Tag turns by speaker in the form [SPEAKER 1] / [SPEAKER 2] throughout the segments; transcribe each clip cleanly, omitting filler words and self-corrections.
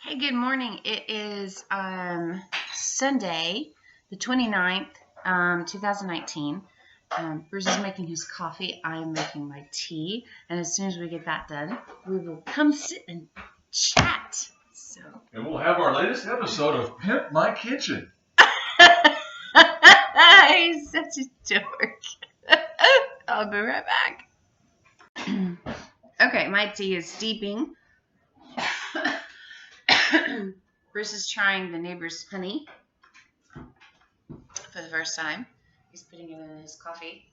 [SPEAKER 1] Hey, good morning. It is Sunday, the 29th, 2019. Bruce is making his coffee. I am making my tea. And as soon as we get that done, we will come sit and chat.
[SPEAKER 2] And we'll have our latest episode of Pimp My Kitchen.
[SPEAKER 1] He's such a dork. I'll be right back. Okay, my tea is steeping. Bruce is trying the neighbor's honey for the first time. He's putting it in his coffee.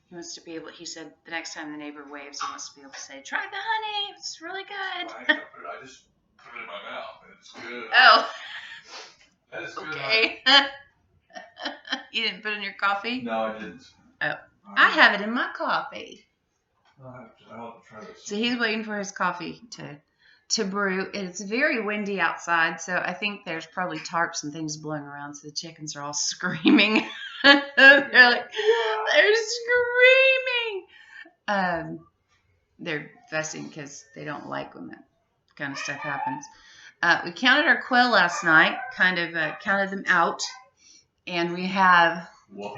[SPEAKER 1] He wants to be able, he said the next time the neighbor waves, he wants to be able to say, "Try the honey, it's really good."
[SPEAKER 2] I just put it in my mouth and it's good.
[SPEAKER 1] Oh.
[SPEAKER 2] That is good.
[SPEAKER 1] Okay. You didn't put it in your coffee?
[SPEAKER 2] No, I didn't.
[SPEAKER 1] Oh. I have it in my coffee.
[SPEAKER 2] I'll have to try this.
[SPEAKER 1] So he's waiting for his coffee to brew. It's very windy outside, so I think there's probably tarps and things blowing around, so the chickens are all screaming. They're screaming. They're fussing because they don't like when that kind of stuff happens. We counted our quail last night, counted them out, and we have...
[SPEAKER 2] Whoa.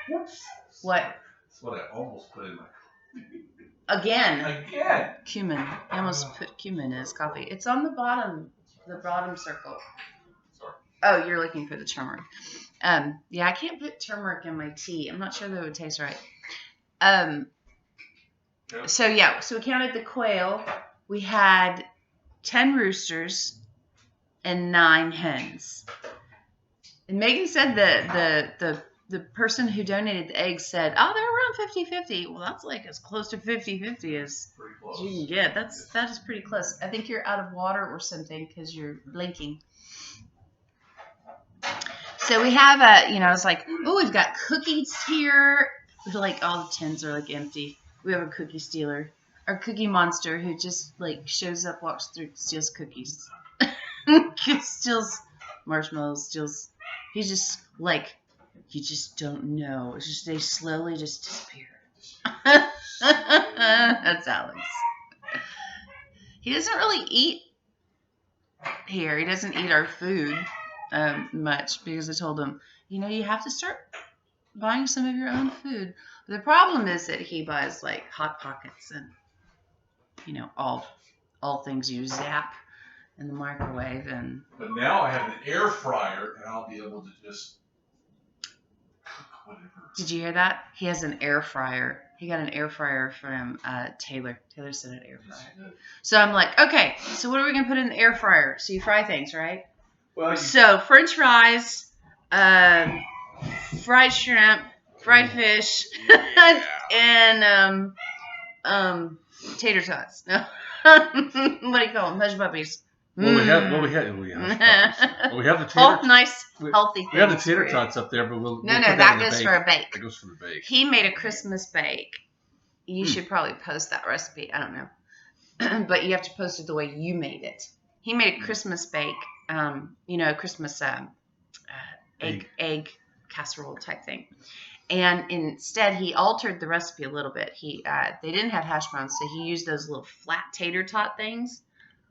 [SPEAKER 1] What?
[SPEAKER 2] That's what I almost put in my...
[SPEAKER 1] Again. Cumin. I almost
[SPEAKER 2] Oh.
[SPEAKER 1] put cumin in his coffee. It's on the bottom circle.
[SPEAKER 2] Sorry.
[SPEAKER 1] Oh, you're looking for the turmeric. Yeah, I can't put turmeric in my tea. I'm not sure that it would taste right. So we counted the quail. We had 10 roosters and 9 hens. And Megan said that the person who donated the eggs said, "Oh, they're around 50-50. Well, that's like as close to 50-50 as you can get. That is pretty close. I think you're out of water or something because you're blinking. So we have it's like, oh, we've got cookies here. Like all the tins are like empty. We have a cookie stealer, our cookie monster who just like shows up, walks through, steals cookies, steals marshmallows, he's just like, you just don't know. It's just they slowly just disappear. That's Alex. He doesn't really eat here. He doesn't eat our food much because I told him, you have to start buying some of your own food. But the problem is that he buys like Hot Pockets and all things you zap in the microwave.
[SPEAKER 2] But now I have an air fryer and I'll be able to just cook whatever.
[SPEAKER 1] Did you hear that? He has an air fryer. He got an air fryer from Taylor. Taylor said an air fryer. So I'm like, okay, so what are we going to put in the air fryer? So you fry things, right?
[SPEAKER 2] Well,
[SPEAKER 1] So French fries, fried shrimp, fried fish, and tater tots. No. What do you call them? Hush puppies.
[SPEAKER 2] we have the tater.
[SPEAKER 1] All nice, healthy things.
[SPEAKER 2] We have the tater tots up there, but we'll put
[SPEAKER 1] that goes for a bake.
[SPEAKER 2] That goes for the bake.
[SPEAKER 1] He made a Christmas bake. You should probably post that recipe. I don't know, but you have to post it the way you made it. He made a Christmas bake. A Christmas egg casserole type thing. And instead, he altered the recipe a little bit. They didn't have hash browns, so he used those little flat tater tot things,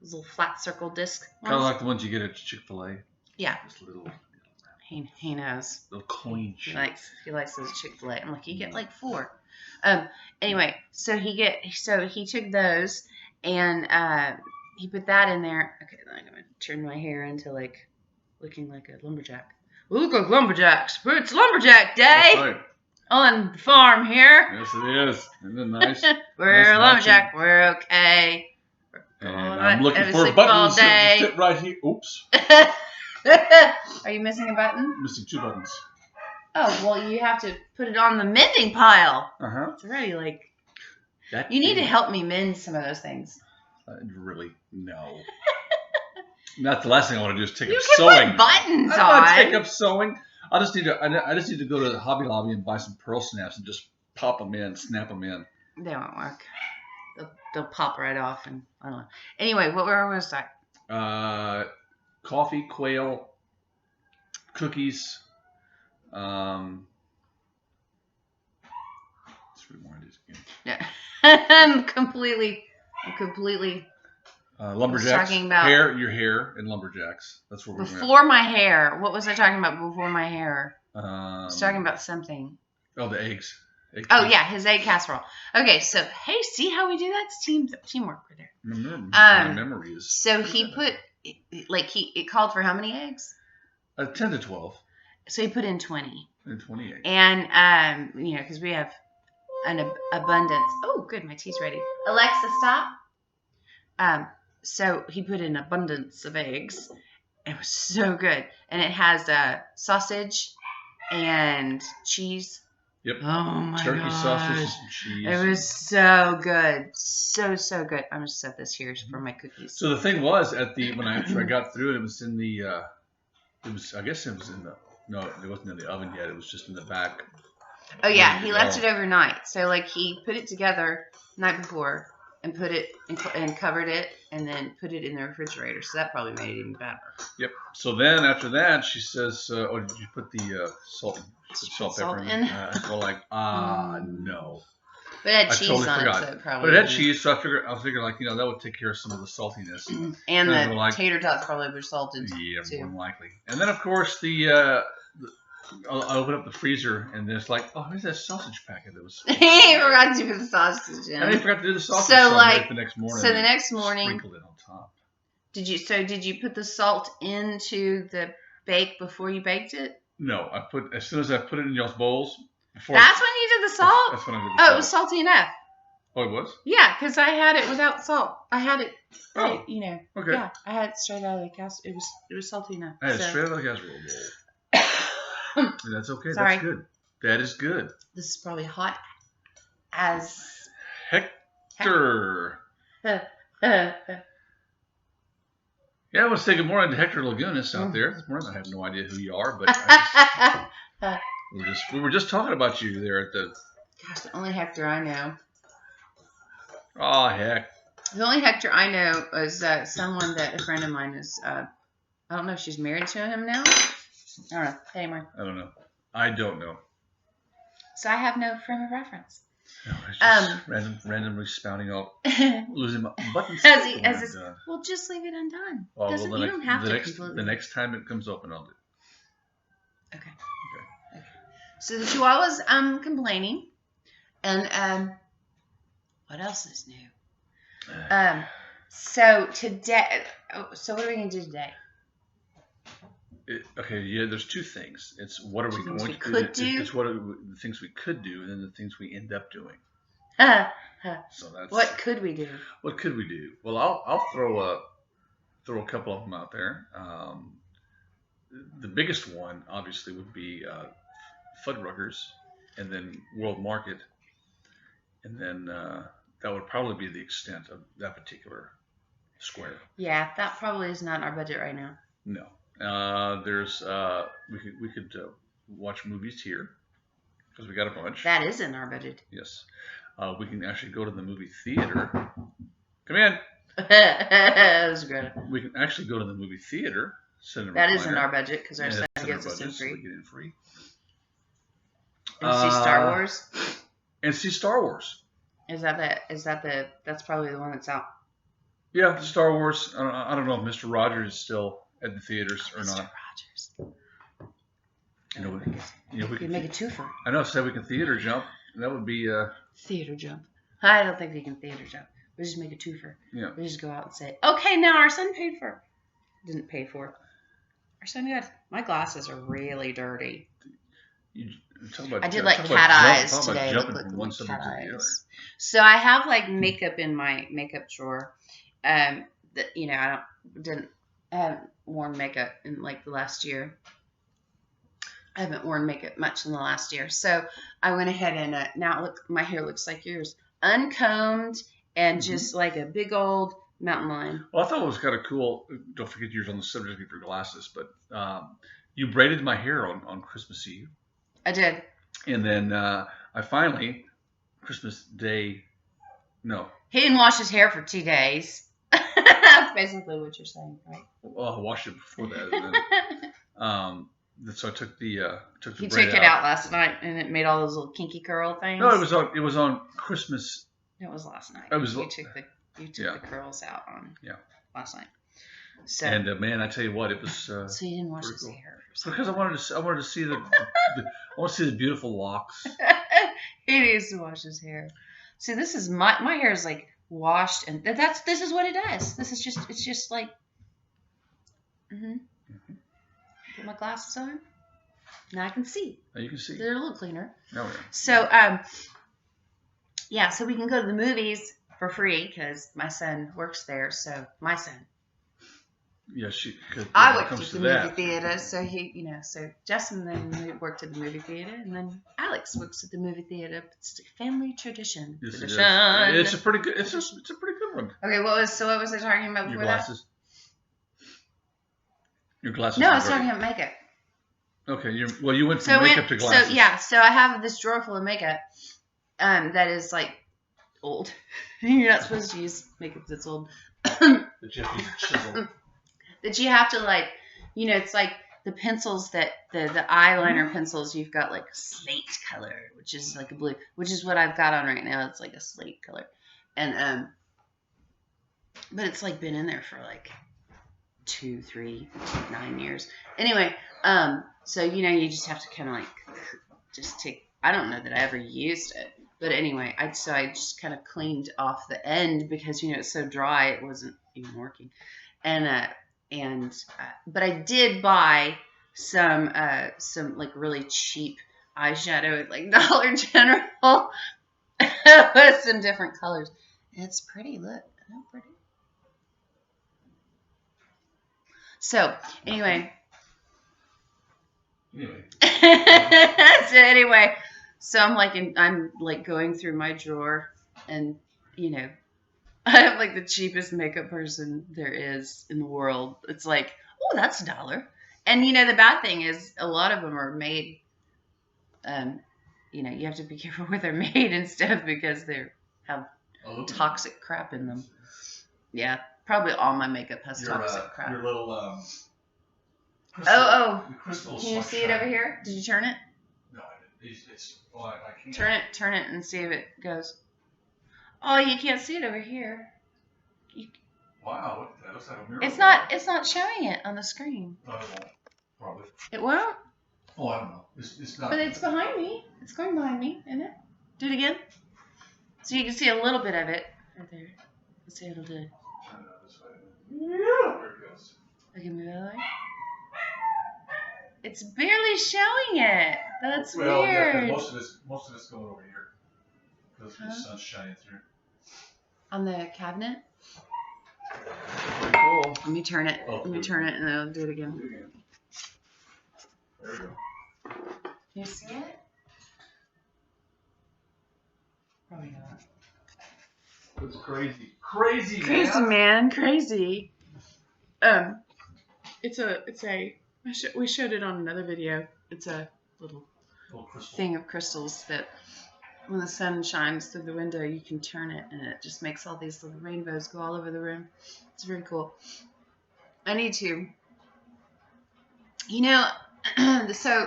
[SPEAKER 1] those little flat circle disc ones.
[SPEAKER 2] Kind of like the ones you get at Chick-fil-A.
[SPEAKER 1] Yeah.
[SPEAKER 2] Just little.
[SPEAKER 1] He knows.
[SPEAKER 2] Little coin shapes.
[SPEAKER 1] He likes those Chick-fil-A. I'm like, you get like 4. Anyway, so he took those and he put that in there. Okay, then I'm gonna turn my hair into like looking like a lumberjack. We look like lumberjacks. It's lumberjack day.
[SPEAKER 2] That's right.
[SPEAKER 1] On the farm here.
[SPEAKER 2] Yes, it is. Isn't it nice?
[SPEAKER 1] We're
[SPEAKER 2] Nice
[SPEAKER 1] a lumberjack. We're okay.
[SPEAKER 2] And I'm looking for a
[SPEAKER 1] all
[SPEAKER 2] button
[SPEAKER 1] day.
[SPEAKER 2] to fit right here. Oops.
[SPEAKER 1] Are you missing a button?
[SPEAKER 2] Missing 2 buttons.
[SPEAKER 1] Oh, well, you have to put it on the mending pile.
[SPEAKER 2] Uh-huh.
[SPEAKER 1] It's already like... You need to help me mend some of those things.
[SPEAKER 2] Really? No. Not the last thing I want to do is take up
[SPEAKER 1] You can
[SPEAKER 2] sewing.
[SPEAKER 1] put buttons
[SPEAKER 2] I don't want to
[SPEAKER 1] on.
[SPEAKER 2] take up sewing. I just need to go to Hobby Lobby and buy some pearl snaps and just pop them in, snap them in.
[SPEAKER 1] They won't work. They'll pop right off, and I don't know. Anyway, where was I?
[SPEAKER 2] Coffee, quail, cookies. Let's rewind this again.
[SPEAKER 1] Yeah. I'm completely
[SPEAKER 2] Lumberjacks.
[SPEAKER 1] talking about
[SPEAKER 2] Your hair, and lumberjacks. That's where we're going.
[SPEAKER 1] Before my hair. What was I talking about before my hair? I was talking
[SPEAKER 2] Um,
[SPEAKER 1] about something.
[SPEAKER 2] oh, the eggs. Egg
[SPEAKER 1] Oh
[SPEAKER 2] tea.
[SPEAKER 1] yeah, his egg casserole. Okay, so hey, see how we do that? It's teamwork right there.
[SPEAKER 2] My memory is.
[SPEAKER 1] So he put it called for how many eggs?
[SPEAKER 2] 10 to 12.
[SPEAKER 1] So he put in 20.
[SPEAKER 2] And 20 eggs.
[SPEAKER 1] And because we have an abundance. Oh, good, my tea's ready. Alexa, stop. So he put in abundance of eggs. It was so good, and it has sausage and cheese.
[SPEAKER 2] Yep.
[SPEAKER 1] Oh my
[SPEAKER 2] Turkey
[SPEAKER 1] gosh.
[SPEAKER 2] sausage and cheese.
[SPEAKER 1] It was so good, so good. I'm gonna set this here for my cookies.
[SPEAKER 2] So the thing was, after I got through it, it was in the. I guess it was in the. No, it wasn't in the oven yet. It was just in the back.
[SPEAKER 1] Oh yeah, he left it overnight. So he put it together the night before and put it and covered it and then put it in the refrigerator. So that probably made it even better.
[SPEAKER 2] Yep. So then after that, she says, "Oh, did you put the salt pepper in?" Well, no.
[SPEAKER 1] But it had cheese
[SPEAKER 2] totally
[SPEAKER 1] on
[SPEAKER 2] forgot.
[SPEAKER 1] it, so it probably.
[SPEAKER 2] But it had cheese, so I figured that would take care of some of the saltiness.
[SPEAKER 1] And the tater tots probably were salted.
[SPEAKER 2] Yeah,
[SPEAKER 1] too.
[SPEAKER 2] more than likely. And then of course I open up the freezer and there's oh, here's that sausage packet that was.
[SPEAKER 1] He forgot to put the sausage in.
[SPEAKER 2] And I forgot to do the sausage.
[SPEAKER 1] So
[SPEAKER 2] the next morning.
[SPEAKER 1] So the next morning,
[SPEAKER 2] sprinkled it on top.
[SPEAKER 1] Did you put the salt into the bake before you baked it?
[SPEAKER 2] No, as soon as I put it in y'all's bowls.
[SPEAKER 1] That's when you did the salt?
[SPEAKER 2] That's when I did the salt.
[SPEAKER 1] Oh, it was salty enough.
[SPEAKER 2] Oh, it was?
[SPEAKER 1] Yeah, because I had it without salt. I had it,
[SPEAKER 2] Okay.
[SPEAKER 1] Yeah, I had it straight out of the casserole. It was salty enough.
[SPEAKER 2] I had it straight out of the casserole bowl. And that's okay.
[SPEAKER 1] Sorry.
[SPEAKER 2] That's good. That is good.
[SPEAKER 1] This is probably hot as
[SPEAKER 2] Hector. Yeah, I want to say good morning to Hector Lagunas out there. This morning, I have no idea who you are, but we were just talking about you there at the.
[SPEAKER 1] Gosh, the only Hector I know.
[SPEAKER 2] Oh heck.
[SPEAKER 1] The only Hector I know is someone that a friend of mine is. I don't know if she's married to him now. I don't know. Anymore.
[SPEAKER 2] I don't know.
[SPEAKER 1] So I have no frame of reference.
[SPEAKER 2] No, it's just randomly spouting out, losing my buttons.
[SPEAKER 1] Well, just leave it undone.
[SPEAKER 2] Well,
[SPEAKER 1] you don't have to.
[SPEAKER 2] The next time it comes open, I'll do it.
[SPEAKER 1] Okay. So the Chihuahua's complaining, and what else is new? So today, so what are we gonna do today?
[SPEAKER 2] There's two things. It's what are we going to
[SPEAKER 1] do?
[SPEAKER 2] It's what are the things we could do, and then the things we end up doing. So that's
[SPEAKER 1] what could we do?
[SPEAKER 2] What could we do? Well, I'll throw a couple of them out there. The biggest one, obviously, would be Fuddruckers, and then World Market, and then that would probably be the extent of that particular square.
[SPEAKER 1] Yeah, that probably is not in our budget right now.
[SPEAKER 2] No. We could watch movies here because we got a bunch.
[SPEAKER 1] That is in our budget.
[SPEAKER 2] Yes. We can actually go to the movie theater. Come in.
[SPEAKER 1] That was good.
[SPEAKER 2] We can actually go to the movie theater.
[SPEAKER 1] That is in our budget because our son gets us in free.
[SPEAKER 2] So we get in free.
[SPEAKER 1] And see Star Wars.
[SPEAKER 2] And see Star Wars.
[SPEAKER 1] That's probably the one that's out.
[SPEAKER 2] Yeah, Star Wars. I don't know if Mr. Rogers is still at the theaters or
[SPEAKER 1] Mr.
[SPEAKER 2] not.
[SPEAKER 1] Rogers. We could make a twofer.
[SPEAKER 2] I know. Said we can theater jump. That would be
[SPEAKER 1] theater jump. I don't think we can theater jump. We just make a twofer.
[SPEAKER 2] Yeah.
[SPEAKER 1] We just go out and say, okay, now our son paid for. Didn't pay for. Our son got. My glasses are really dirty. I did cat eyes today. Look like cat eyes. So I have makeup in my makeup drawer. I haven't worn makeup in the last year. I haven't worn makeup much in the last year. So I went ahead and now my hair looks like yours. Uncombed and just like a big old mountain lion.
[SPEAKER 2] Well, I thought it was kind of cool. Don't forget yours on the subject of your glasses, but you braided my hair on Christmas Eve.
[SPEAKER 1] I did.
[SPEAKER 2] And then I finally, Christmas Day, no.
[SPEAKER 1] He didn't wash his hair for 2 days. That's basically what you're saying, right?
[SPEAKER 2] Well, I washed it before that. And then, so I took the
[SPEAKER 1] He took it out last night, and it made all those little kinky curl things.
[SPEAKER 2] No, it was on Christmas.
[SPEAKER 1] It was last night.
[SPEAKER 2] It was.
[SPEAKER 1] You took the You took the curls out on last night. So
[SPEAKER 2] and man, I tell you what, it was.
[SPEAKER 1] So you didn't wash his
[SPEAKER 2] cool.
[SPEAKER 1] hair?
[SPEAKER 2] Because I wanted to see I want to see the beautiful locks.
[SPEAKER 1] He needs to wash his hair. See, this is my hair is like washed, and this is what it does. It's just like. Put my glasses on. Now I can see.
[SPEAKER 2] Oh, you can see.
[SPEAKER 1] They're a little cleaner.
[SPEAKER 2] Oh yeah.
[SPEAKER 1] So so we can go to the movies for free because my son works there. So my son.
[SPEAKER 2] Yeah,
[SPEAKER 1] I worked at the movie theater, so so Justin then worked at the movie theater, and then Alex works at the movie theater. It's a family tradition.
[SPEAKER 2] Yes, it is. It's a pretty good. It's a pretty good one.
[SPEAKER 1] Okay, what was I talking about before
[SPEAKER 2] glasses. Your glasses.
[SPEAKER 1] No, I was talking about makeup.
[SPEAKER 2] Okay, you went from makeup to glasses.
[SPEAKER 1] So I have this drawer full of makeup, that is like old. You're not supposed to use makeup that's old.
[SPEAKER 2] That you have to chisel.
[SPEAKER 1] That you have to like, it's like the pencils that the eyeliner pencils. You've got like slate color, which is like a blue, which is what I've got on right now. It's like a slate color, and but it's like been in there for like 2, 3, 9 years. Anyway, so you just have to kind of like just take. I don't know that I ever used it, but anyway, I just kind of cleaned off the end because it's so dry it wasn't even working, but I did buy some like really cheap eyeshadow at like Dollar General with some different colors. And it's pretty. Look, isn't that pretty? So anyway. So I'm like going through my drawer, and I'm like the cheapest makeup person there is in the world. It's like, oh, that's $1. And the bad thing is a lot of them are made. You have to be careful where they're made and stuff because they have toxic crap in them. Yeah, probably all my makeup has toxic crap.
[SPEAKER 2] Your little
[SPEAKER 1] crystal. Can you see it over here? Did you turn it?
[SPEAKER 2] No, I can't.
[SPEAKER 1] Turn it, and see if it goes. Oh, you can't see it over here.
[SPEAKER 2] Wow, look at that. Looks like a miracle.
[SPEAKER 1] It's not showing it on the screen.
[SPEAKER 2] No, it won't. Probably.
[SPEAKER 1] It won't?
[SPEAKER 2] Oh, I don't know. It's not.
[SPEAKER 1] But it's behind me. It's going behind me, isn't it? Do it again. So you can see a little bit of it right there. Let's see what it'll do.
[SPEAKER 2] I don't know, this way. Yeah. There it goes.
[SPEAKER 1] Okay, move out of the way. It's barely showing it. That's weird.
[SPEAKER 2] Yeah, most of it's going over here because the sun's shining through.
[SPEAKER 1] On the cabinet.
[SPEAKER 2] Pretty cool.
[SPEAKER 1] Let me turn it. Let me turn it, and then I'll do it again.
[SPEAKER 2] There we go.
[SPEAKER 1] Can you see it? Probably not.
[SPEAKER 2] It's crazy. Crazy,
[SPEAKER 1] man. Crazy. We showed it on another video. It's a little thing of crystals that when the sun shines through the window, you can turn it, and it just makes all these little rainbows go all over the room. It's very cool. I need to. So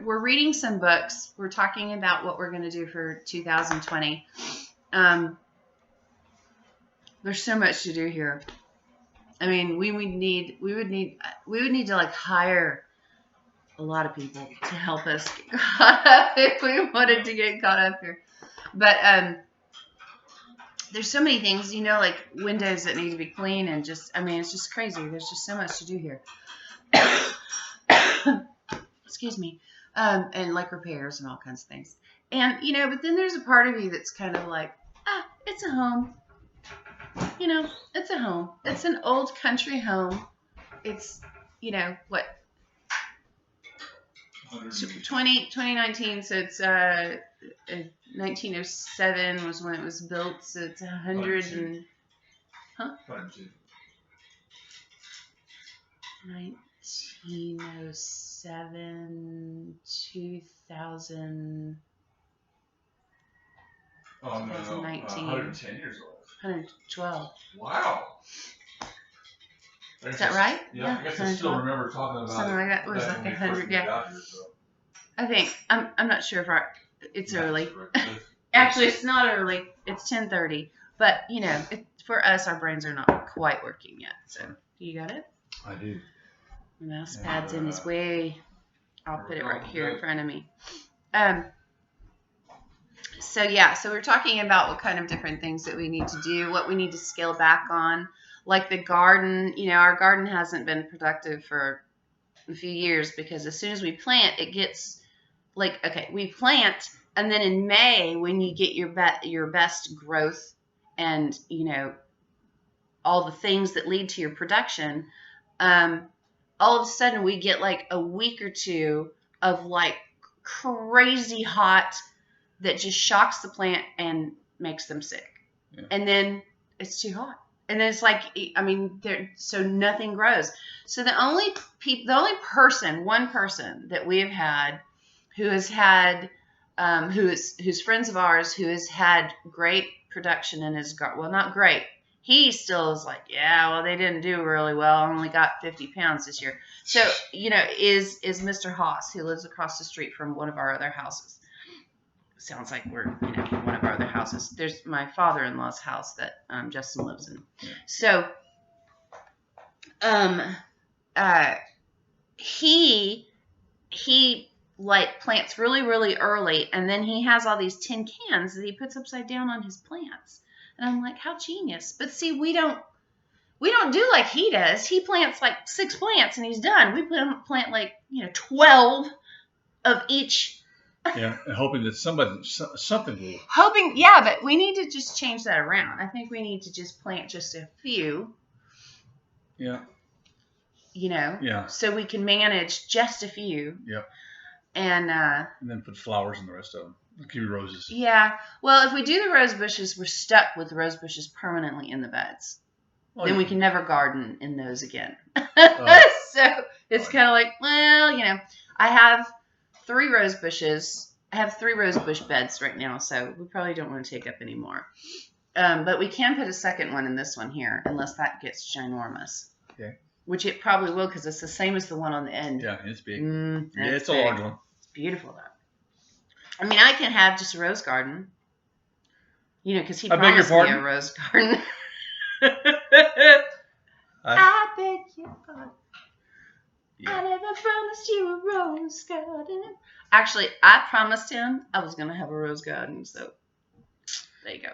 [SPEAKER 1] we're reading some books. We're talking about what we're going to do for 2020. There's so much to do here. I mean, we would need to like hire a lot of people to help us get caught up if we wanted to get caught up here. But there's so many things, like windows that need to be clean, and it's just crazy. There's just so much to do here. Excuse me. And like repairs and all kinds of things. And, but then there's a part of you that's kind of like, it's a home. It's a home. It's an old country home. It's, 2019, so it's 1907 was when it was built, so it's 100 and... Huh? 1907, 2000...
[SPEAKER 2] Oh, no, 110 years old.
[SPEAKER 1] 112.
[SPEAKER 2] Wow.
[SPEAKER 1] Is that right?
[SPEAKER 2] Yeah, I guess I still remember talking about
[SPEAKER 1] something like that. It was like 100, yeah. I think I'm not sure if it's early. Actually, it's not early. It's 10:30. But for us, our brains are not quite working yet. So, you got it?
[SPEAKER 2] I do.
[SPEAKER 1] The mouse pad's in his way. I'll put it right here in front of me. So we're talking about what kind of different things that we need to do, what we need to scale back on. Like the garden, our garden hasn't been productive for a few years because as soon as we plant, it gets like, okay, we plant, and then in May, when you get your best growth and, all the things that lead to your production, all of a sudden we get like a week or two of like crazy hot that just shocks the plant and makes them sick. Yeah. And then it's too hot. And then it's like, so nothing grows. So the only one person that we have had who has had, who's friends of ours, who has had great production in his garden. Well, not great. He still is like, yeah, well, they didn't do really well. I only got 50 pounds this year. So, is Mr. Haas, who lives across the street from one of our other houses. Sounds like we're, one of our other houses. There's my father-in-law's house that Justin lives in. Yeah. So, he like plants really, really early, and then he has all these tin cans that he puts upside down on his plants. And I'm like, how genius. But see, we don't do like he does. He plants like 6 plants and he's done. We plant like, 12 of each.
[SPEAKER 2] Yeah, hoping that something will.
[SPEAKER 1] But we need to just change that around. I think we need to just plant just a few.
[SPEAKER 2] Yeah.
[SPEAKER 1] Yeah. So we can manage just a few.
[SPEAKER 2] Yeah.
[SPEAKER 1] And
[SPEAKER 2] then put flowers in the rest of them. Give you roses.
[SPEAKER 1] Yeah. Well, if we do the rose bushes, we're stuck with rose bushes permanently in the beds. Then we can never garden in those again. So it's kind of like, well, I have 3 rose bushes. I have 3 rose bush beds right now, so we probably don't want to take up any more. But we can put a second one in this one here, unless that gets ginormous.
[SPEAKER 2] Okay.
[SPEAKER 1] Which it probably will, because it's the same as the one on the end.
[SPEAKER 2] Yeah, it's big.
[SPEAKER 1] It's
[SPEAKER 2] a large one.
[SPEAKER 1] It's beautiful, though. I can have just a rose garden. Because he promised me a rose garden. I beg your pardon. Yeah. I never promised you a rose garden. Actually, I promised him I was going to have a rose garden, so there you go.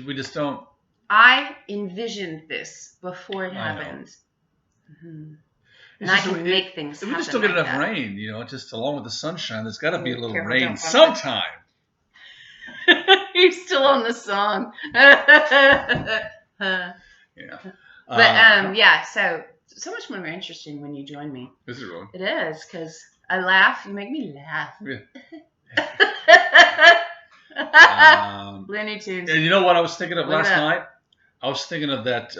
[SPEAKER 2] We just don't.
[SPEAKER 1] I envisioned this before it happened. Mm-hmm. And I can make things happen.
[SPEAKER 2] We just don't get enough rain, just along with the sunshine. There's got to be a little rain sometime.
[SPEAKER 1] You're still on the song.
[SPEAKER 2] Yeah.
[SPEAKER 1] But, so much more interesting when you join me.
[SPEAKER 2] Is it really?
[SPEAKER 1] It is, because I laugh. You make me laugh.
[SPEAKER 2] Yeah.
[SPEAKER 1] Looney Tunes.
[SPEAKER 2] And you know what I was thinking of last night? I was thinking of that,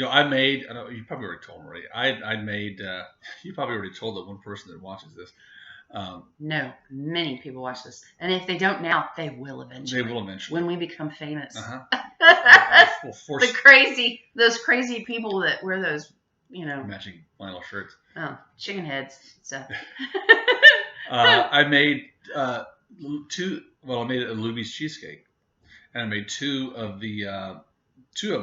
[SPEAKER 2] I made, I know you probably already told them already. I made, you probably already told that one person that watches this.
[SPEAKER 1] No, many people watch this. And if they don't now, they will eventually. When we become famous.
[SPEAKER 2] We'll force
[SPEAKER 1] those crazy people that wear those,
[SPEAKER 2] matching flannel shirts.
[SPEAKER 1] Oh, chicken heads. So.
[SPEAKER 2] I made I made a Luby's cheesecake. And I made 2 of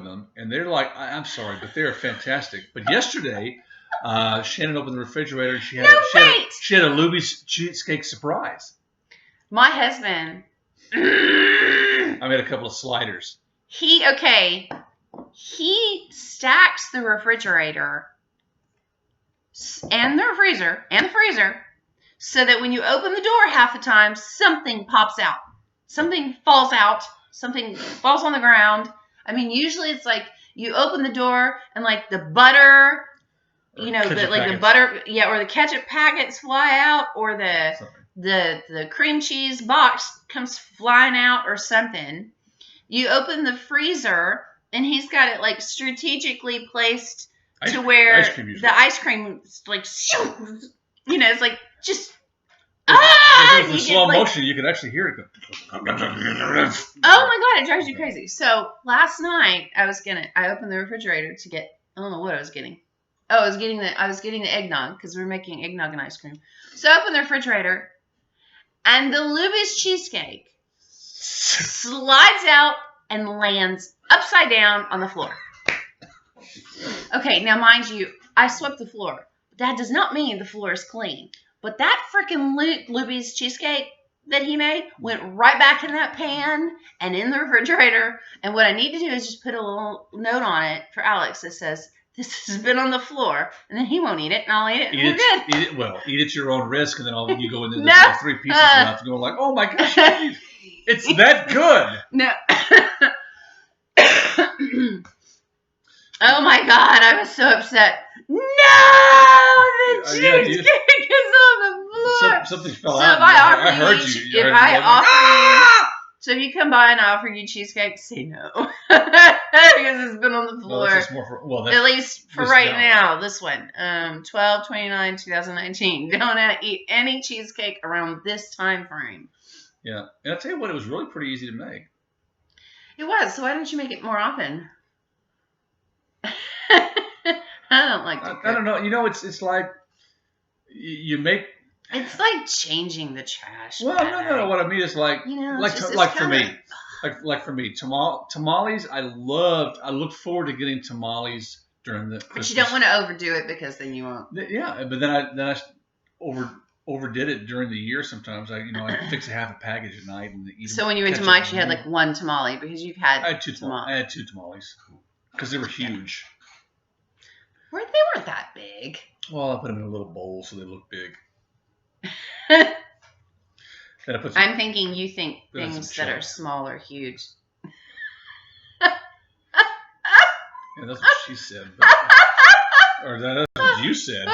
[SPEAKER 2] them. And they're like, I'm sorry, but they're fantastic. But yesterday, Shannon opened the refrigerator and she had a Luby's cheesecake surprise.
[SPEAKER 1] My husband.
[SPEAKER 2] I made a couple of sliders.
[SPEAKER 1] He stacks the refrigerator and the freezer so that when you open the door half the time, something pops out. Something falls out. Something falls on the ground. Usually it's like you open the door and like the butter, the butter, or the ketchup packets fly out, or the cream cheese box comes flying out or something. You open the freezer and he's got it like strategically placed to where the ice cream like, it's like just.
[SPEAKER 2] In slow motion, you could actually hear it go.
[SPEAKER 1] Oh my God, it drives you crazy. So last night I opened the refrigerator to get, I don't know what I was getting. Oh, I was getting the eggnog because we were making eggnog and ice cream. So I opened the refrigerator and the Luby's cheesecake slides out and lands upside down on the floor. Okay, now mind you, I swept the floor. That does not mean the floor is clean. But that freaking Luby's cheesecake that he made went right back in that pan and in the refrigerator. And what I need to do is just put a little note on it for Alex that says, this has been on the floor, and then he won't eat it, and I'll eat it, and we're good.
[SPEAKER 2] Eat it at your own risk, and then you go into the 3 pieces left, and go like, oh my gosh, it's that good.
[SPEAKER 1] No. Oh my God, I was so upset. No, the cheesecake is on the floor.
[SPEAKER 2] Something fell
[SPEAKER 1] so
[SPEAKER 2] out.
[SPEAKER 1] If I
[SPEAKER 2] I heard you.
[SPEAKER 1] So if you come by and I offer you cheesecake, say no. Because it's been on the floor. At least for right now, this one. 12/29/2019. Don't eat any cheesecake around this time frame.
[SPEAKER 2] Yeah. And I'll tell you what, it was really pretty easy to make.
[SPEAKER 1] It was. So why don't you make it more often? I don't like to cook.
[SPEAKER 2] I don't know. You know, it's like you make.
[SPEAKER 1] It's like changing the trash.
[SPEAKER 2] Well, no. What I mean is like, for me, tamales. I looked forward to getting tamales during the Christmas.
[SPEAKER 1] But you don't want to overdo it because then you won't.
[SPEAKER 2] Yeah, but then I overdid it during the year. Sometimes I fix a half a package at night and eat.
[SPEAKER 1] So when you went to Mike's, you had like one tamale because you've had.
[SPEAKER 2] I had two tamales because they were huge.
[SPEAKER 1] They weren't that big.
[SPEAKER 2] Well, I put them in a little bowl so they look big.
[SPEAKER 1] I'm thinking you think things that are small are huge.
[SPEAKER 2] Yeah, that's what she said. Or that's what you said.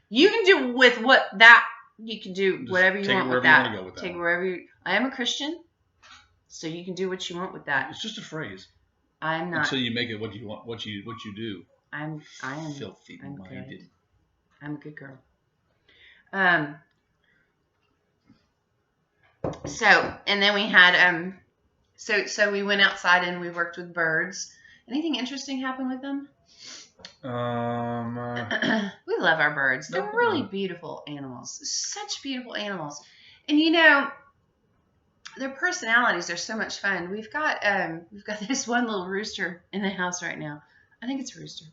[SPEAKER 1] You can do with you can do whatever you want with that. Take wherever you. I am a Christian, so you can do what you want with that.
[SPEAKER 2] It's just a phrase.
[SPEAKER 1] I'm not.
[SPEAKER 2] Until you make it what you want, what you do.
[SPEAKER 1] I am
[SPEAKER 2] filthy minded.
[SPEAKER 1] I'm a good girl. So, and then we had so we went outside and we worked with birds. Anything interesting happen with them? We love our birds. They're really beautiful animals. Such beautiful animals. And their personalities are so much fun. We've got this one little rooster in the house right now. I think it's a rooster.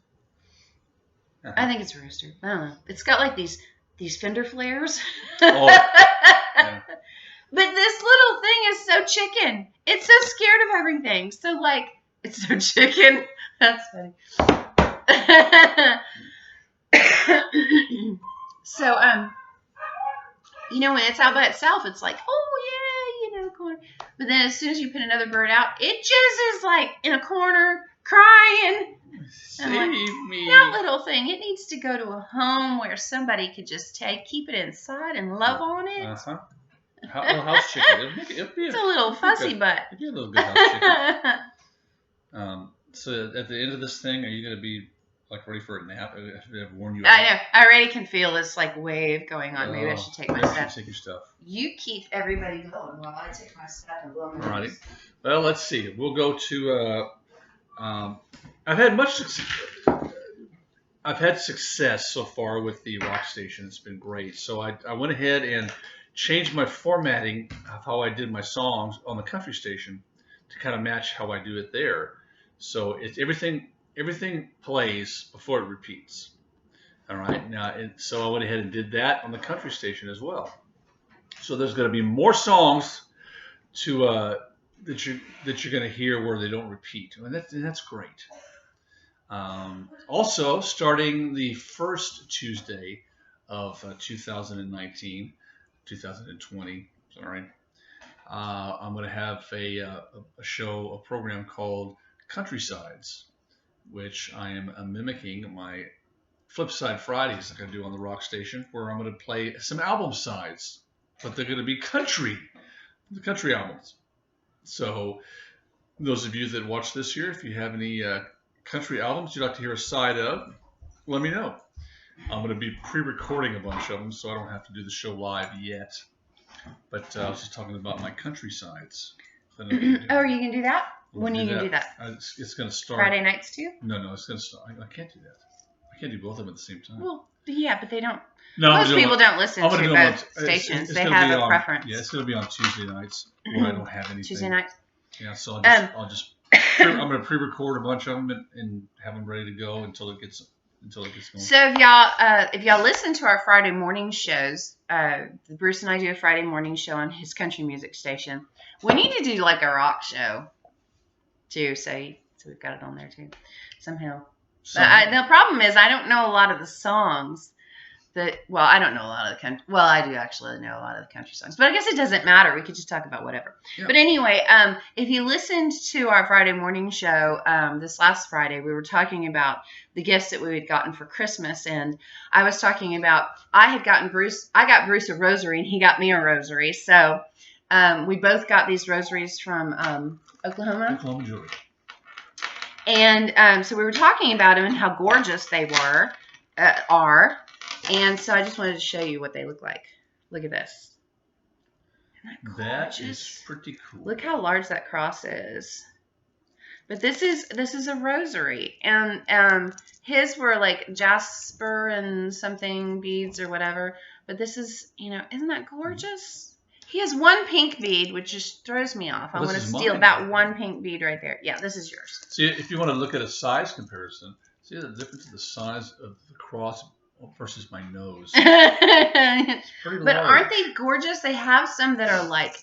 [SPEAKER 2] Uh-huh.
[SPEAKER 1] I think it's a rooster. I don't know. It's got like these fender flares.
[SPEAKER 2] Oh. Yeah.
[SPEAKER 1] But this little thing is so chicken. It's so scared of everything. So like, it's so chicken. That's funny. So when it's out by itself, it's like, oh yeah, corner. But then as soon as you put another bird out, it just is like in a corner crying.
[SPEAKER 2] Save me.
[SPEAKER 1] That little thing, it needs to go to a home where somebody could just keep it inside and love on it.
[SPEAKER 2] Uh-huh. House chicken.
[SPEAKER 1] It's a little fussy butt.
[SPEAKER 2] It'd be a little good house chicken. So at the end of this thing, are you going to be like ready for a nap? I've worn you out.
[SPEAKER 1] I know. I already can feel this like wave going on. Maybe I should take my stuff.
[SPEAKER 2] Take your stuff.
[SPEAKER 1] You keep everybody going while I take my stuff and blow my
[SPEAKER 2] nose. Well, let's see. We'll go to. I've had success so far with the rock station. It's been great. So I went ahead and changed my formatting of how I did my songs on the country station to kind of match how I do it there. So it's everything plays before it repeats. All right. Now, so I went ahead and did that on the country station as well. So there's going to be more songs that you're going to hear where they don't repeat, and that's great. Also, starting the first Tuesday of 2020, sorry, I'm going to have a program called Countrysides, which I am mimicking my Flipside Fridays like I do on the rock station, where I'm going to play some album sides, but they're going to be the country albums. So those of you that watch this year, if you have any country albums you'd like to hear a side of, let me know. I'm going to be pre-recording a bunch of them, so I don't have to do the show live yet. But I was just talking about my country sides.
[SPEAKER 1] Are you going to do that? When are you going to do that?
[SPEAKER 2] It's going to start.
[SPEAKER 1] Friday nights too?
[SPEAKER 2] No, it's going to start. I can't do that. I can't do both of them at the same time.
[SPEAKER 1] Well, Yeah, but they don't.
[SPEAKER 2] No,
[SPEAKER 1] Most people don't listen to both stations. They have a preference.
[SPEAKER 2] Yeah, it's going to be on Tuesday nights where I don't have anything.
[SPEAKER 1] Tuesday nights.
[SPEAKER 2] Yeah, so I'm going to pre-record a bunch of them and have them ready to go until it gets going.
[SPEAKER 1] So if y'all listen to our Friday morning shows, Bruce and I do a Friday morning show on his country music station. We need to do like a rock show too, so we've got it on there too somehow. But the problem is I don't know a lot of the songs. I don't know a lot of the country. Well, I do actually know a lot of the country songs, but I guess it doesn't matter. We could just talk about whatever. Yeah. But anyway, if you listened to our Friday morning show this last Friday, we were talking about the gifts that we had gotten for Christmas, and I was talking about I got Bruce a rosary, and he got me a rosary. So we both got these rosaries from Oklahoma
[SPEAKER 2] jewelry.
[SPEAKER 1] And so we were talking about them and how gorgeous they are. And so I just wanted to show you what they look like. Look at this. Isn't that gorgeous?
[SPEAKER 2] That is pretty cool.
[SPEAKER 1] Look how large that cross is. But this is a rosary, and his were like jasper and something beads or whatever. But this is, isn't that gorgeous? He has one pink bead, which just throws me off. I want to steal that one pink bead right there. Yeah, this is yours.
[SPEAKER 2] See, if you want to look at a size comparison, see the difference in the size of the cross versus my nose. It's pretty large.
[SPEAKER 1] But aren't they gorgeous? They have some that are like,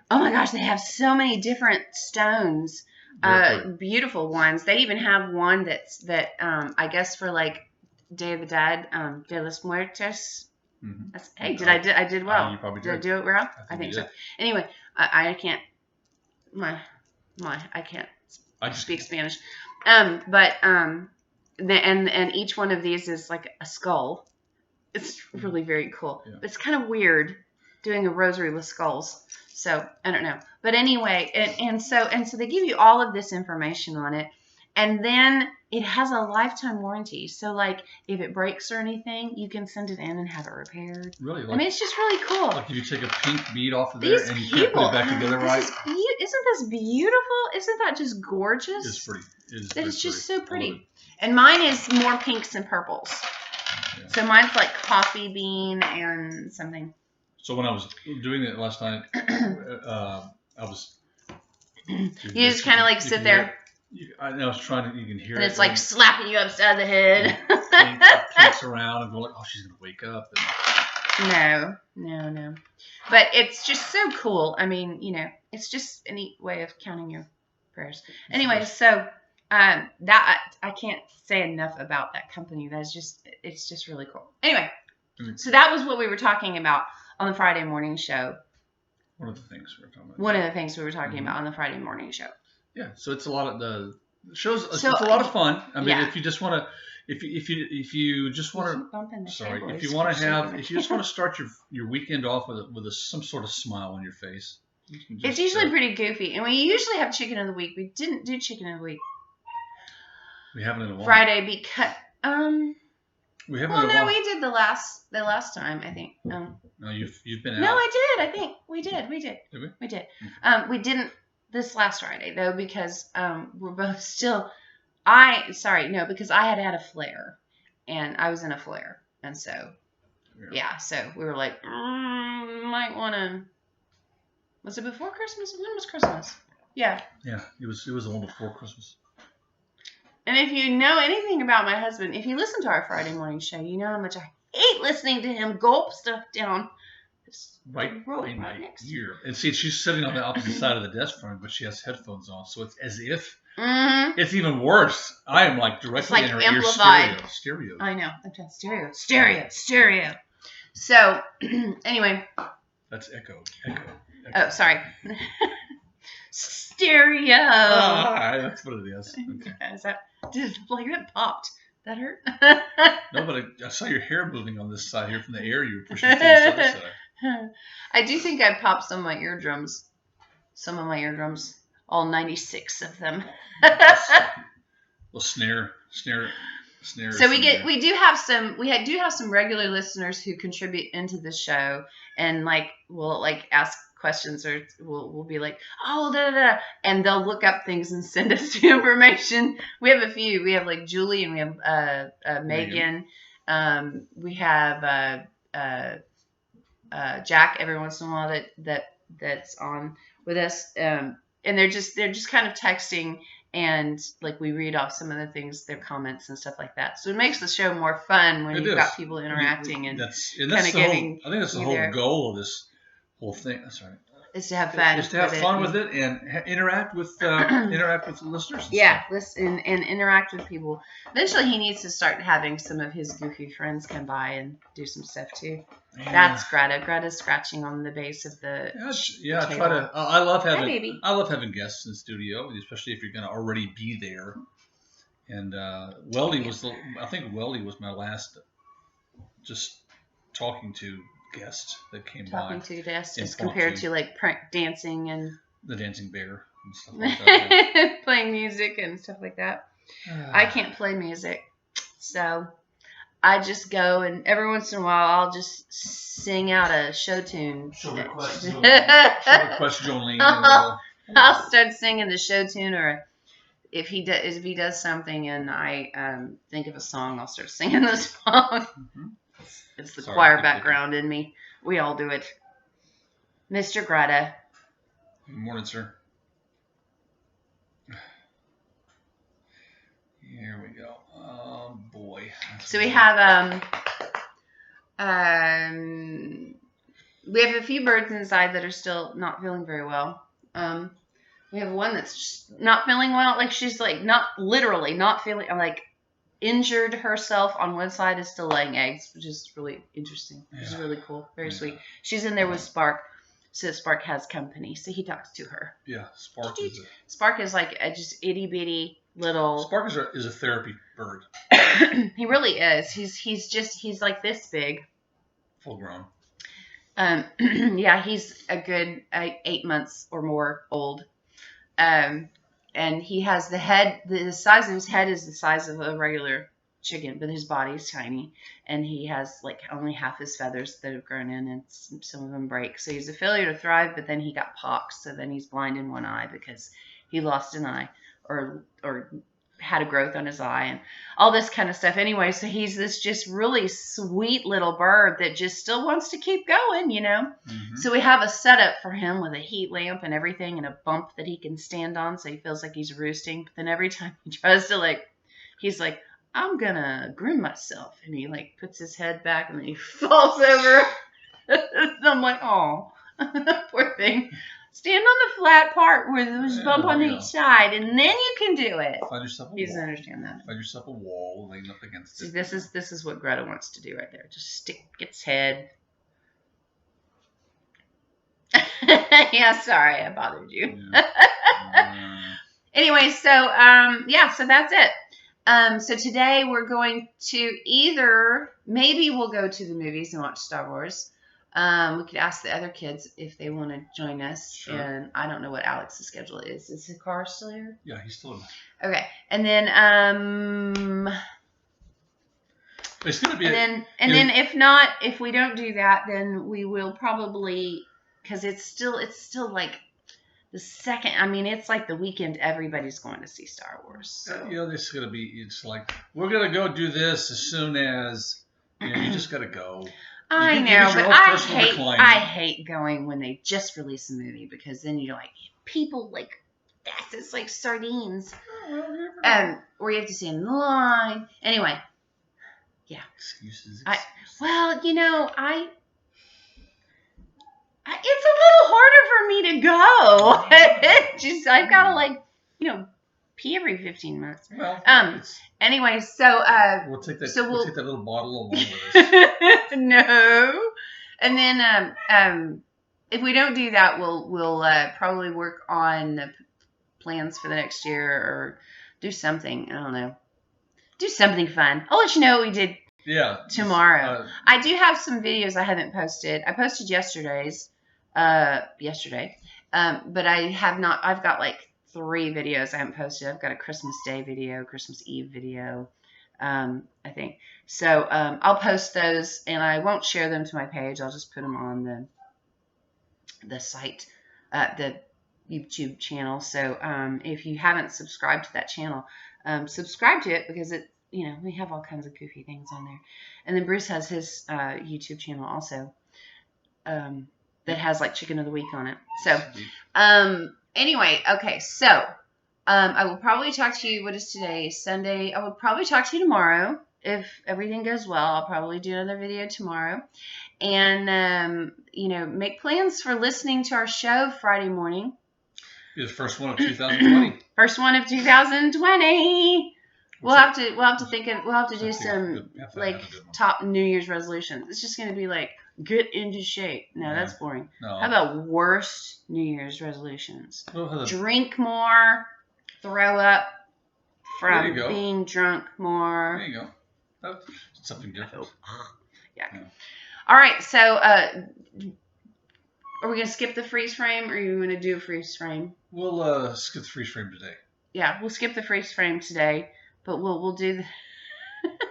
[SPEAKER 1] oh my gosh, they have so many different stones. Beautiful ones. They even have one that I guess for like Day of the Dead, De los Muertos. Mm-hmm. Hey, I did well.
[SPEAKER 2] You probably
[SPEAKER 1] did. Did I do it well? I think so. Anyway, I can't. I can't speak Spanish. And each one of these is like a skull. It's really very cool. Yeah. But it's kind of weird doing a rosary with skulls. So I don't know. But anyway, and so they give you all of this information on it. And then it has a lifetime warranty. So like if it breaks or anything, you can send it in and have it repaired.
[SPEAKER 2] Really?
[SPEAKER 1] I mean, it's just really cool.
[SPEAKER 2] Like if you take a pink bead off of there and you can't put it back together right.
[SPEAKER 1] Isn't this beautiful? Isn't that just gorgeous?
[SPEAKER 2] It's pretty.
[SPEAKER 1] It's just so pretty. And mine is more pinks and purples. Yeah. So mine's like coffee bean and something.
[SPEAKER 2] So when I was doing it last night, I was.
[SPEAKER 1] You just kind of like sit there.
[SPEAKER 2] I was trying to. You can hear
[SPEAKER 1] and
[SPEAKER 2] it.
[SPEAKER 1] It's like slapping you upside the head.
[SPEAKER 2] Pinks around and go like, oh, she's gonna wake up.
[SPEAKER 1] No. But it's just so cool. I mean, it's just a neat way of counting your prayers. Anyway, so. That I can't say enough about that company. It's just really cool. Anyway, so that was what we were talking about on the Friday morning show.
[SPEAKER 2] One of the things we were talking about.
[SPEAKER 1] One of the things we were talking about on the Friday morning show.
[SPEAKER 2] Yeah, so it's a lot of the shows. It's a lot of fun. I mean, if you just want to, if you just want to, if you just want to start your weekend off with some sort of smile on your face.
[SPEAKER 1] It's usually pretty goofy, and we usually have chicken of the week. We didn't do chicken of the week.
[SPEAKER 2] We haven't in a while.
[SPEAKER 1] Friday because
[SPEAKER 2] we haven't. Well, no,
[SPEAKER 1] we did the last time I think.
[SPEAKER 2] No, you've been out.
[SPEAKER 1] No, I did. I think we did.
[SPEAKER 2] Did we?
[SPEAKER 1] We did. We didn't this last Friday though because we're both still. Because I had a flare, and I was in a flare, and so so we were like, might want to. Was it before Christmas? When was Christmas? Yeah.
[SPEAKER 2] Yeah, it was a little before Christmas.
[SPEAKER 1] And if you know anything about my husband, if you listen to our Friday morning show, you know how much I hate listening to him gulp stuff down.
[SPEAKER 2] Right in my ear. And see, she's sitting on the opposite side of the desk from me, but she has headphones on, so it's as if it's even worse. I am like directly in her
[SPEAKER 1] amplified.
[SPEAKER 2] Ear stereo.
[SPEAKER 1] I know. I'm trying stereo. So, anyway.
[SPEAKER 2] That's echo.
[SPEAKER 1] Oh, sorry. Stereo.
[SPEAKER 2] That's what it is. Okay.
[SPEAKER 1] That popped? That hurt?
[SPEAKER 2] No, but I saw your hair moving on this side here from the air you were pushing to this other side.
[SPEAKER 1] I do think I popped some of my eardrums. All 96 of them.
[SPEAKER 2] Well, snare.
[SPEAKER 1] So we do have some regular listeners who contribute into the show and will ask questions or we'll be like, oh, da, da, da, and they'll look up things and send us the information. We have a few. We have Julie and we have Megan We have Jack every once in a while that's on with us, and they're just kind of texting, and like we read off some of the things, their comments and stuff like that. So it makes the show more fun when you've got people interacting and
[SPEAKER 2] that's
[SPEAKER 1] kind of
[SPEAKER 2] the whole.
[SPEAKER 1] getting
[SPEAKER 2] I think that's the
[SPEAKER 1] you
[SPEAKER 2] whole
[SPEAKER 1] there.
[SPEAKER 2] goal of this whole thing. That's right.
[SPEAKER 1] Is to have fun.
[SPEAKER 2] Is to have fun with it and interact with the listeners.
[SPEAKER 1] Yeah, listen and interact with people. Eventually, he needs to start having some of his goofy friends come by and do some stuff too.
[SPEAKER 2] Yeah.
[SPEAKER 1] That's Greta. Greta's scratching on the base of the.
[SPEAKER 2] Yeah, I try to. I love having.
[SPEAKER 1] Hi, baby.
[SPEAKER 2] I love having guests in the studio, especially if you're going to already be there. And Weldy was I think Weldy was my last just talking to guest that came
[SPEAKER 1] Talking
[SPEAKER 2] by.
[SPEAKER 1] to guests as compared to like prank dancing and
[SPEAKER 2] the dancing bear and stuff like that.
[SPEAKER 1] playing music and stuff like that. I can't play music, so I just go and every once in a while I'll just sing out a show tune.
[SPEAKER 2] She'll request Jolene.
[SPEAKER 1] I'll start singing the show tune, or if he does something and I think of a song, I'll start singing the song. Mm-hmm. It's the choir background in me. We all do it. Mr. Greta.
[SPEAKER 2] Good morning, sir. Here we go. Oh boy.
[SPEAKER 1] So we have we have a few birds inside that are still not feeling very well. We have one that's just not feeling well. Like she's like not literally not feeling like injured herself on one side, is still laying eggs, which is really interesting. Which is really cool. Very sweet. She's in there with Spark. So Spark has company. So he talks to her.
[SPEAKER 2] Yeah, Spark is
[SPEAKER 1] Spark is like a just itty bitty little.
[SPEAKER 2] Spark is a therapy bird.
[SPEAKER 1] He really is. He's like this big.
[SPEAKER 2] Full grown.
[SPEAKER 1] Yeah, he's a good 8 months or more old. And he has the size of his head is the size of a regular chicken, but his body's tiny, and he has like only half his feathers that have grown in, and some of them break. So he's a failure to thrive, but then he got pox, so then he's blind in one eye because he lost an eye or had a growth on his eye and all this kind of stuff. Anyway, so he's this just really sweet little bird that just still wants to keep going, you know. Mm-hmm. So we have a setup for him with a heat lamp and everything and a bump that he can stand on, so he feels like he's roosting. But then every time he tries to he's like, I'm gonna groom myself, and he like puts his head back and then he falls over. I'm like, oh, poor thing. Stand on the flat part where there's a bump on each side, and then you can do it.
[SPEAKER 2] Find yourself a wall.
[SPEAKER 1] He doesn't understand that.
[SPEAKER 2] Find yourself a wall, lean up against it.
[SPEAKER 1] See, this is what Greta wants to do right there. Just get its head. Yeah, sorry, I bothered you. Yeah. Anyway, so so that's it. So today we're going to maybe we'll go to the movies and watch Star Wars. We could ask the other kids if they want to join us. Sure. And I don't know what Alex's schedule is. Is the car still here?
[SPEAKER 2] Yeah, he's still in.
[SPEAKER 1] Okay. And then
[SPEAKER 2] it's gonna be
[SPEAKER 1] then if we don't do that, then we will probably, because it's still like the second. I mean, it's like the weekend everybody's going to see Star Wars. So.
[SPEAKER 2] This is gonna be. It's like we're gonna go do this as soon as you just gotta go.
[SPEAKER 1] I know, but I hate going when they just release a movie, because then you're like, people like it's like sardines, or you have to stand in the line. Anyway, yeah.
[SPEAKER 2] Excuses.
[SPEAKER 1] Well, it's a little harder for me to go. I've got to pee every 15 minutes. Well, anyway, so
[SPEAKER 2] we'll take that. We'll take that little bottle along with us.
[SPEAKER 1] No, and then if we don't do that, we'll probably work on the plans for the next year or do something. I don't know. Do something fun. I'll let you know what we did.
[SPEAKER 2] Yeah.
[SPEAKER 1] Tomorrow. I do have some videos I haven't posted. I posted yesterday, but I have not. I've got like 3 videos I haven't posted. I've got a Christmas Day video, Christmas Eve video, I think. So I'll post those, and I won't share them to my page. I'll just put them on the site, the YouTube channel. So if you haven't subscribed to that channel, subscribe to it, because we have all kinds of goofy things on there. And then Bruce has his YouTube channel also that has like Chicken of the Week on it. So, anyway, okay, so I will probably talk to you. What is today? Sunday. I will probably talk to you tomorrow if everything goes well. I'll probably do another video tomorrow, and make plans for listening to our show Friday morning.
[SPEAKER 2] Be the first one of 2020.
[SPEAKER 1] First one of 2020. We'll have to do some top New Year's resolutions. It's just going to be like get into shape. No, that's boring.
[SPEAKER 2] No.
[SPEAKER 1] How about worst New Year's resolutions? Drink more, throw up from being drunk more.
[SPEAKER 2] There you go. That's something different.
[SPEAKER 1] Yeah. All right. So, are we going to skip the freeze frame, or are you going to do a freeze frame?
[SPEAKER 2] We'll skip the freeze frame today.
[SPEAKER 1] Yeah, we'll skip the freeze frame today, but we'll do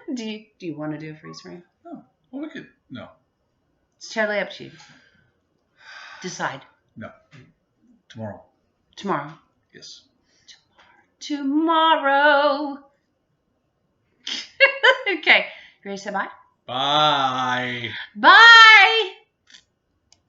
[SPEAKER 1] the. Do you want to do a freeze frame?
[SPEAKER 2] No. Well, we could. No.
[SPEAKER 1] It's totally up to you. Decide.
[SPEAKER 2] No. Tomorrow.
[SPEAKER 1] Tomorrow.
[SPEAKER 2] Yes.
[SPEAKER 1] Tomorrow. Okay. You ready to say bye?
[SPEAKER 2] Bye.
[SPEAKER 1] Bye.